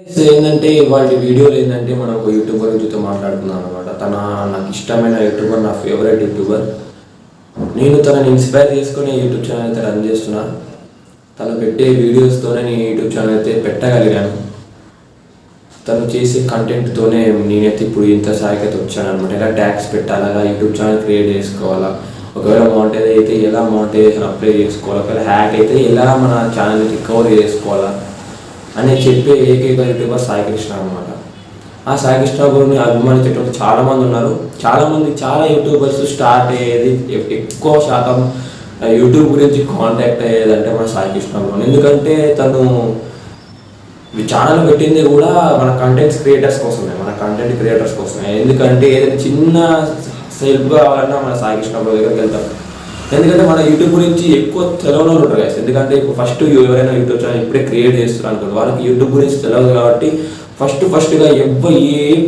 ఏంటంటే వాళ్ళ వీడియోలు ఏంటంటే మనం ఒక యూట్యూబర్ గురించి మాట్లాడుతున్నాం అనమాట. నాకు ఇష్టమైన యూట్యూబర్, నా ఫేవరెట్ యూట్యూబర్. నేను తనని ఇన్స్పైర్ చేసుకుని యూట్యూబ్ ఛానల్ అయితే రన్ చేస్తున్నా. తను పెట్టే వీడియోస్తోనే నేను యూట్యూబ్ ఛానల్ అయితే పెట్టగలిగాను. తను చేసే కంటెంట్తోనే నేనైతే ఇప్పుడు ఇంత స్థాయికి అయితే వచ్చాను అనమాట. ఎలా ట్యాగ్స్ పెట్టాలా, ఎలా యూట్యూబ్ ఛానల్ క్రియేట్ చేసుకోవాలా, ఒకవేళ మానిటైజ్ అయితే ఎలా మానిటైజేషన్ అప్లై చేసుకోవాలా, ఒకవేళ హ్యాక్ అయితే ఎలా మన ఛానల్ని రికవర్ చేసుకోవాలా అని చెప్పే ఏకైక యూట్యూబర్ సాయికృష్ణ అనమాట. ఆ సాయికృష్ణ గురిని అభిమానించేటువంటి చాలామంది ఉన్నారు. చాలా యూట్యూబర్స్ స్టార్ట్ అయ్యేది ఎక్కువ శాతం యూట్యూబ్ గురించి కాంటాక్ట్ అయ్యేదంటే మన సాయికృష్ణ గురు. ఎందుకంటే తను ఛానల్ పెట్టింది కూడా మన కంటెంట్ క్రియేటర్స్ కోసమే. ఎందుకంటే ఏదైనా చిన్న హెల్ప్ కావాలన్నా మన సాయికృష్ణ గురు దగ్గరికి వెళ్తాం. ఎందుకంటే మన యూట్యూబ్ గురించి ఎక్కువ తెలియని వాళ్ళు ఉంటారు కదా. ఎందుకంటే ఇప్పుడు ఫస్ట్ ఎవరైనా యూట్యూబ్ ఛానల్ ఇప్పుడే క్రియేట్ చేస్తున్నారు అనుకోండి, వాళ్ళకి యూట్యూబ్ గురించి తెలియదు కాబట్టి ఫస్ట్గా ఏ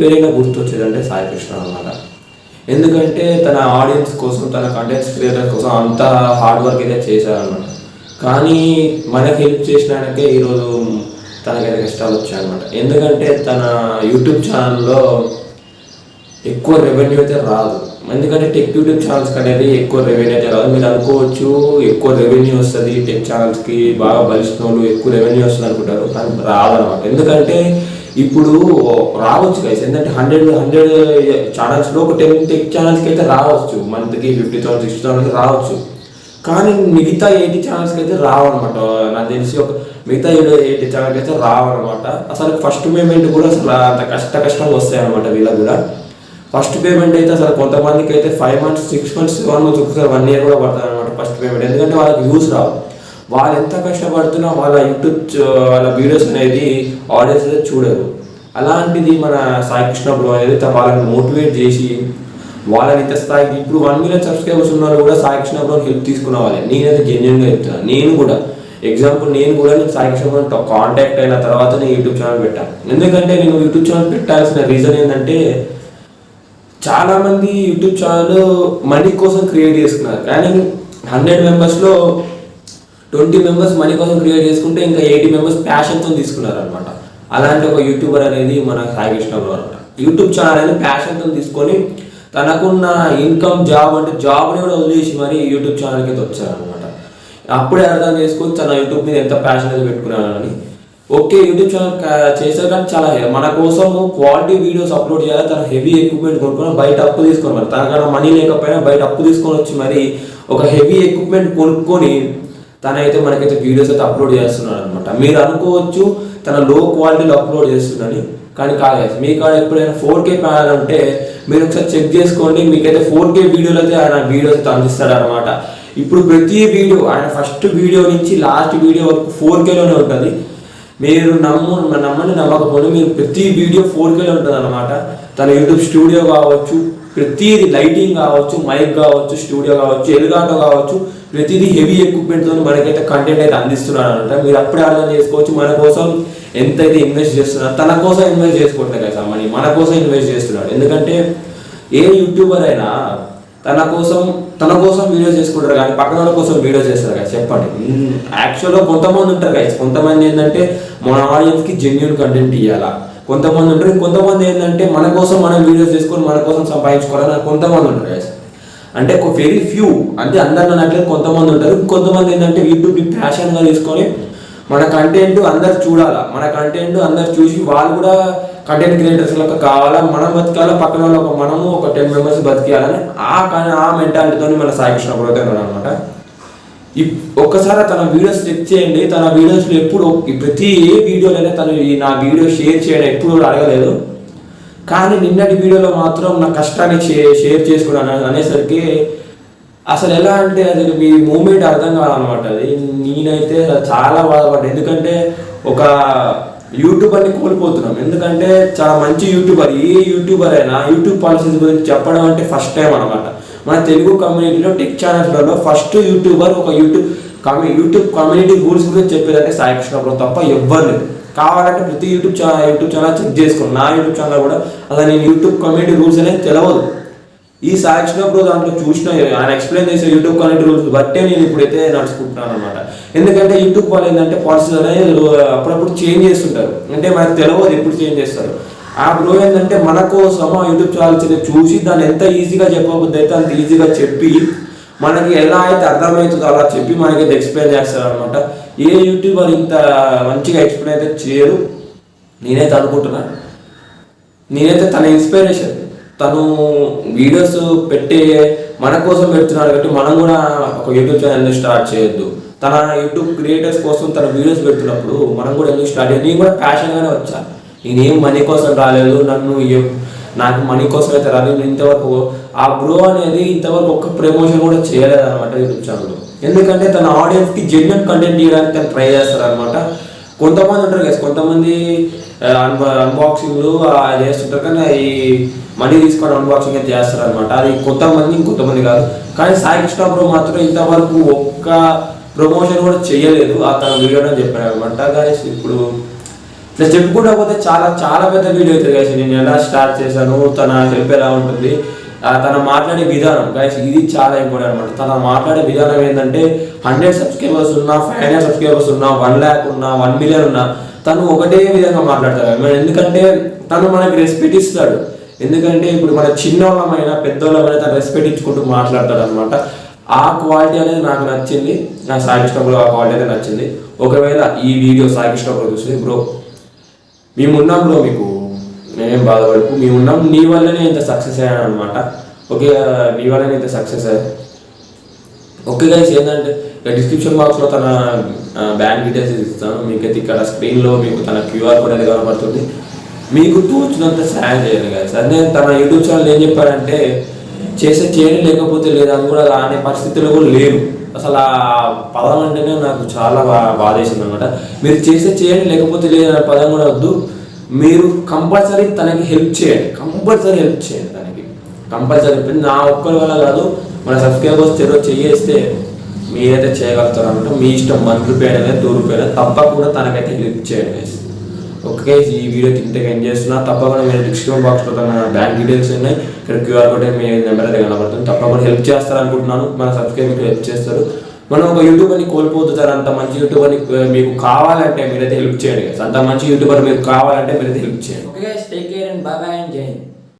పేరైనా గుర్తొచ్చేదంటే సాయికృష్ణ అనమాట. ఎందుకంటే తన ఆడియన్స్ కోసం, తన కంటెంట్స్ క్రియేటర్స్ కోసం అంత హార్డ్ వర్క్ అయితే చేశారనమాట. కానీ మనకి హెల్ప్ చేసిన ఆయనకే ఈరోజు తనకైతే కష్టాలు వచ్చాయన్నమాట. ఎందుకంటే తన యూట్యూబ్ ఛానల్లో ఎక్కువ రెవెన్యూ అయితే రాదు. ఎందుకంటే టెక్ యూట్యూబ్ ఛానల్స్ అనేది ఎక్కువ రెవెన్యూ అయితే రాదు. మీరు అనుకోవచ్చు ఎక్కువ రెవెన్యూ వస్తుంది టెక్ ఛానల్స్కి, బాగా బలిసిన వాళ్ళు ఎక్కువ రెవెన్యూ వస్తుంది అనుకుంటారు, కానీ రాదనమాట. ఎందుకంటే ఇప్పుడు రావచ్చు గైస్, ఎందుకంటే 100 ఛానల్స్లో ఒక 10 టెక్ ఛానల్స్కి అయితే రావచ్చు, మంత్కి 50,000 60,000 రావచ్చు. కానీ మిగతా 80 ఛానల్స్కి అయితే రావన్నమాట. నాకు తెలిసి మిగతా 80 ఛానల్కి అయితే రావన్నమాట. అసలు ఫస్ట్ పేమెంట్ కూడా అసలు అంత కష్టంగా వస్తాయి అనమాట వీళ్ళకి కూడా. ఫస్ట్ పేమెంట్ అయితే అసలు కొంతమందికి అయితే 5 months 6 months 7 months ఒకసారి 1 year కూడా పడుతుంది అనమాట ఫస్ట్ పేమెంట్. ఎందుకంటే వాళ్ళకి వ్యూస్ రావు. వాళ్ళు ఎంత కష్టపడుతున్నా వాళ్ళ యూట్యూబ్ వాళ్ళ వీడియోస్ అనేది ఆడియన్స్ అయితే చూడరు. అలాంటిది మన సాయికృష్ణ బ్రో అనేది వాళ్ళని మోటివేట్ చేసి వాళ్ళని ఇంత స్థాయికి ఇప్పుడు 1 million సబ్స్క్రైబర్స్ ఉన్న వాళ్ళు కూడా సాయికృష్ణ బ్రోని హెల్ప్ తీసుకున్న వాళ్ళే. నేనైతే జెన్యున్గా చెప్తున్నాను. నేను కూడా నేను సాయికృష్ణ బ్రోతో కాంటాక్ట్ అయిన తర్వాత నేను యూట్యూబ్ ఛానల్ పెట్టాను. ఎందుకంటే నేను యూట్యూబ్ ఛానల్ పెట్టాల్సిన రీజన్ ఏంటంటే చాలామంది యూట్యూబ్ ఛానల్ మనీ కోసం క్రియేట్ చేసుకున్నారు. కానీ 100 మెంబర్స్లో 20 మెంబర్స్ మనీ కోసం క్రియేట్ చేసుకుంటే ఇంకా 80 మెంబర్స్ ప్యాషన్తో తీసుకున్నారు అనమాట. అలాంటి ఒక యూట్యూబర్ అనేది మన సాయికృష్ణ బ్రో అనమాట. యూట్యూబ్ ఛానల్ అనేది ప్యాషన్తో తీసుకొని తనకున్న ఇన్కమ్ జాబ్ని కూడా వదిలేసి మరి యూట్యూబ్ ఛానల్కి అయితే వచ్చారనమాట. అప్పుడే అర్థం చేసుకొని తన యూట్యూబ్ మీద ఎంత ప్యాషన్ అయితే పెట్టుకున్నానని. ఓకే, యూట్యూబ్ ఛానల్ చేశారు కానీ చాలా మన కోసం క్వాలిటీ వీడియోస్ అప్లోడ్ చేయాలి. తన హెవీ ఎక్విప్మెంట్ కొనుక్కొని బయట అప్పు తీసుకొని మరి తనకన్నా మనీ లేకపోయినా బయట అప్పు తీసుకొని వచ్చి మరి ఒక హెవీ ఎక్విప్మెంట్ కొనుక్కొని తనైతే మనకైతే వీడియోస్ అయితే అప్లోడ్ చేస్తున్నాడు అనమాట. మీరు అనుకోవచ్చు తన లో క్వాలిటీలో అప్లోడ్ చేస్తుందని, కానీ కాదు. మీ కాడ ఎప్పుడైనా 4K ప్యానల్ ఉంటే మీరు ఒకసారి చెక్ చేసుకోండి. మీకైతే 4K వీడియోలు అయితే ఆయన వీడియోస్ అయితే అందిస్తాడు అనమాట. ఇప్పుడు ప్రతి వీడియో ఆయన ఫస్ట్ వీడియో నుంచి లాస్ట్ వీడియో వరకు 4Kలోనే ఉంటుంది. మీరు నమ్మని నమ్మకపోతే మీరు ప్రతి వీడియో 4Kలో ఉంటుంది అనమాట. తన యూట్యూబ్ స్టూడియో కావచ్చు, ప్రతిదీ లైటింగ్ కావచ్చు, మైక్ కావచ్చు, స్టూడియో కావచ్చు, ఎల్గాటో కావచ్చు, ప్రతిదీ హెవీ ఎక్విప్మెంట్తో మనకైతే కంటెంట్ అయితే అందిస్తున్నాడు అనమాట. మీరు అప్పుడే అర్థం చేసుకోవచ్చు మన కోసం ఎంతైతే ఇన్వెస్ట్ చేస్తున్నారు. తన కోసం ఇన్వెస్ట్ చేసుకోవట్లేదు కదా మనీ, మన కోసం ఇన్వెస్ట్ చేస్తున్నాడు. ఎందుకంటే ఏ యూట్యూబర్ అయినా తన కోసం వీడియోస్ చేసుకుంటారు కానీ పక్కన వాళ్ళ కోసం వీడియోస్ చేస్తారు కదా. చెప్పండి, యాక్చువల్గా కొంతమంది ఉంటారు కదా. కొంతమంది ఏంటంటే మన ఆడియన్స్కి జెన్యూన్ కంటెంట్ ఇవ్వాలా, కొంతమంది ఉంటారు. కొంతమంది ఏంటంటే మన కోసం మనం వీడియోస్ చేసుకొని మన కోసం సంపాదించుకోవాలని కొంతమంది ఉంటారు కదా. అంటే ఒక వెరీ ఫ్యూ, అంటే అందరు అన్నట్లేదు కొంతమంది ఉంటారు. కొంతమంది ఏంటంటే యూట్యూబ్ని ప్యాషన్గా తీసుకొని మన కంటెంట్ అందరు చూడాలా, మన కంటెంట్ అందరు చూసి వాళ్ళు కూడా కంటెంట్ క్రియేటర్స్ లాగా కావాలా, మనం బతకాలా, పక్కన వాళ్ళు మనము ఒక 10 మెంబర్స్ బతికేయాలని ఆ మెంటాలిటీతో మన సాయికృష్ణ బ్రో అనమాట. ఒక్కసారి తన వీడియోస్ చెక్ చేయండి. తన వీడియోస్లో ఎప్పుడు ప్రతి వీడియోలోనే తను నా వీడియో షేర్ చేయడం ఎప్పుడు అడగలేదు. కానీ నిన్నటి వీడియోలో మాత్రం నా కష్టాన్ని షేర్ చేసుకున్నాను అనేసరికి అసలు ఎలా అంటే అది మీ మూమెంట్ అర్థం కాదనమాట. అది నేనైతే చాలా బాధపడ్డా. ఎందుకంటే ఒక యూట్యూబర్ని కోల్పోతున్నాం. ఎందుకంటే చాలా మంచి యూట్యూబర్, ఏ యూట్యూబర్ అయినా యూట్యూబ్ పాలసీస్ గురించి చెప్పడం అంటే ఫస్ట్ టైం అనమాట. మన తెలుగు కమ్యూనిటీలో టెక్ ఛానల్స్లలో ఫస్ట్ యూట్యూబర్ ఒక యూట్యూబ్ కమ్యూనిటీ రూల్స్ గురించి చెప్పేదంటే సాయికృష్ణ బ్రో తప్ప ఎవ్వరు లేదు. కావాలంటే ప్రతి యూట్యూబ్ ఛానల్ చెక్ చేసుకోండి. నా యూట్యూబ్ ఛానల్ కూడా అలా నేను యూట్యూబ్ కమ్యూనిటీ రూల్స్ అనేది తెలియదు. ఈ సాయి కృష్ణ బ్రో దాంట్లో చూసిన ఆయన ఎక్స్ప్లెయిన్ చేసే యూట్యూబ్ కనెక్ట్ రూల్స్ బట్టే నేను ఇప్పుడైతే నడుచుకుంటున్నాను అనమాట. ఎందుకంటే యూట్యూబ్ వాళ్ళు ఏంటంటే పాలసీస్ అనేది అప్పుడప్పుడు చేంజ్ చేస్తుంటారు, అంటే మనకు తెలియదు ఎప్పుడు చేంజ్ చేస్తారు. ఆ బ్రో ఏంటంటే మన కోసం యూట్యూబ్ ఛానల్ చూసి దాన్ని ఎంత ఈజీగా చెప్పబుద్ది అయితే అంత ఈజీగా చెప్పి మనకి ఎలా అయితే అర్థమవుతుందో అలా చెప్పి మనకైతే ఎక్స్ప్లెయిన్ చేస్తారు అనమాట. ఏ యూట్యూబర్ ఇంత మంచిగా ఎక్స్ప్లెయిన్ అయితే చేయరు నేనైతే అనుకుంటున్నా. నేనైతే తన ఇన్స్పిరేషన్, తను వీడియోస్ పెట్టే మన కోసం పెడుతున్నాడు కాబట్టి మనం కూడా ఒక యూట్యూబ్ ఛానల్ స్టార్ట్ చేయొద్దు. తన యూట్యూబ్ క్రియేటర్స్ కోసం తన వీడియోస్ పెడుతున్నప్పుడు మనం కూడా ఎందుకు స్టార్ట్ చేయాలి. నేను కూడా ప్యాషన్గానే వచ్చా, నేనేం మనీ కోసం రాలేదు, నాకు మనీ కోసం అయితే రాలేదు. ఇంతవరకు ఆ బ్రో అనేది ఇంతవరకు ఒక్క ప్రమోషన్ కూడా చేయలేదు అనమాట యూట్యూబ్ ఛానల్లో. ఎందుకంటే తన ఆడియన్స్కి జెన్యున్ కంటెంట్ ఇవ్వడానికి తను ట్రై చేస్తారు అనమాట. కొంతమంది ఉంటారు కదా, కొంతమంది అన్బాక్సింగ్లు చేస్తుంటారు కానీ ఈ మనీ తీసుకొని అన్బాక్సింగ్ అయితే చేస్తారు అనమాట. అది కొంతమంది ఇంకొంతమంది కాదు. కానీ సాయి కృష్ణ బ్రో మాత్రం ఇంతవరకు ఒక్క ప్రమోషన్ కూడా చేయలేదు ఆ తన వీడియోలో చెప్పాడు అనమాట. గాయస్ ఇప్పుడు ఇట్లా చెప్పుకుంటా పోతే చాలా చాలా పెద్ద వీడియో అవుతుంది గాయస్. నేను ఎలా స్టార్ట్ చేశాను, తన హెల్ప్ ఎలా ఉంటుంది, తన మాట్లాడే విధానం గాయస్ ఇది చాలా ఇంపార్టెంట్ అనమాట. తన మాట్లాడే విధానం ఏంటంటే 100 సబ్స్క్రైబర్స్ ఉన్నా, 500 సబ్స్క్రైబర్స్ ఉన్నా, 1 lakh ఉన్నా, 1 million ఉన్నా తను ఒకటే విధంగా మాట్లాడతాడు. ఎందుకంటే తను మనకి రెస్పెక్ట్ ఇస్తాడు. ఎందుకంటే ఇప్పుడు మన చిన్నోళ్ళమైనా పెద్దోళ్ళమైనా తను రెస్పెక్ట్ ఇచ్చుకుంటూ మాట్లాడతాడు అనమాట. ఆ క్వాలిటీ అనేది నాకు నచ్చింది. నాకు సాయి కృష్ణ బ్రో ఆ క్వాలిటీ అనేది నచ్చింది. ఒకవేళ ఈ వీడియో సాయి కృష్ణ బ్రో చూస్తే బ్రో మేమున్నాం బ్రో, మీకు నేనేం బాధపడకు, మేమున్నాం, నీ వల్లనే ఇంత సక్సెస్ అయ్యాను అనమాట. ఓకే, నీ వల్లనే ఇంత సక్సెస్ అయ్యాను. ఓకే గైస్, ఏంటంటే డిస్క్రిప్షన్ బాక్స్లో తన బ్యాంక్ డీటెయిల్స్ ఇస్తాను. మీకైతే ఇక్కడ స్క్రీన్లో మీకు తన క్యూఆర్ కోడ్ అనేది కనబడుతుంది. మీకు తోచినంత సాయం చేయాలి గైస్. అదే తన యూట్యూబ్ ఛానల్ ఏం చెప్పారంటే చేయండి లేకపోతే లేదు, అది కూడా అనే పరిస్థితుల్లో కూడా లేరు. అసలు ఆ పదం అంటేనే నాకు చాలా బాధేసింది అనమాట. మీరు చేయండి లేకపోతే లేదు అనే పదం కూడా వద్దు, మీరు కంపల్సరీ తనకి హెల్ప్ చేయండి, కంపల్సరీ హెల్ప్ చేయండి తనకి కంపల్సరీ. నా ఒక్కరి వల్ల కాదు, మన సబ్స్క్రైబర్స్ చేస్తే మీరైతే చేయగలుగుతారు అనమాట. మీ ఇష్టం, ₹1 అనేది ₹2 తప్పకుండా తనకైతే హెల్ప్ చేయండి. ఓకే, ఈ వీడియో ఇంతగా ఎంజాయ్ చేస్తున్నా. తప్పకుండా మీరు డిస్క్రిప్షన్ బాక్స్లో తన బ్యాంక్ డీటెయిల్స్ ఉన్నాయి, ఇక్కడ క్యూఆర్ కోడ్ మీ నెంబర్ అయితే కనబడుతుంది. తప్పకుండా హెల్ప్ చేస్తారు అనుకుంటున్నాను. మన సబ్స్క్రైబర్కి హెల్ప్ చేస్తారు. మనం ఒక యూట్యూబర్ని కోల్పోతారు. అంత మంచి యూట్యూబర్ని మీకు కావాలంటే మీరైతే హెల్ప్ చేయండి. అంత మంచి యూట్యూబర్ మీకు కావాలంటే మీరైతే హెల్ప్ చేయండి. Okay, take care and by by and జై హింద్.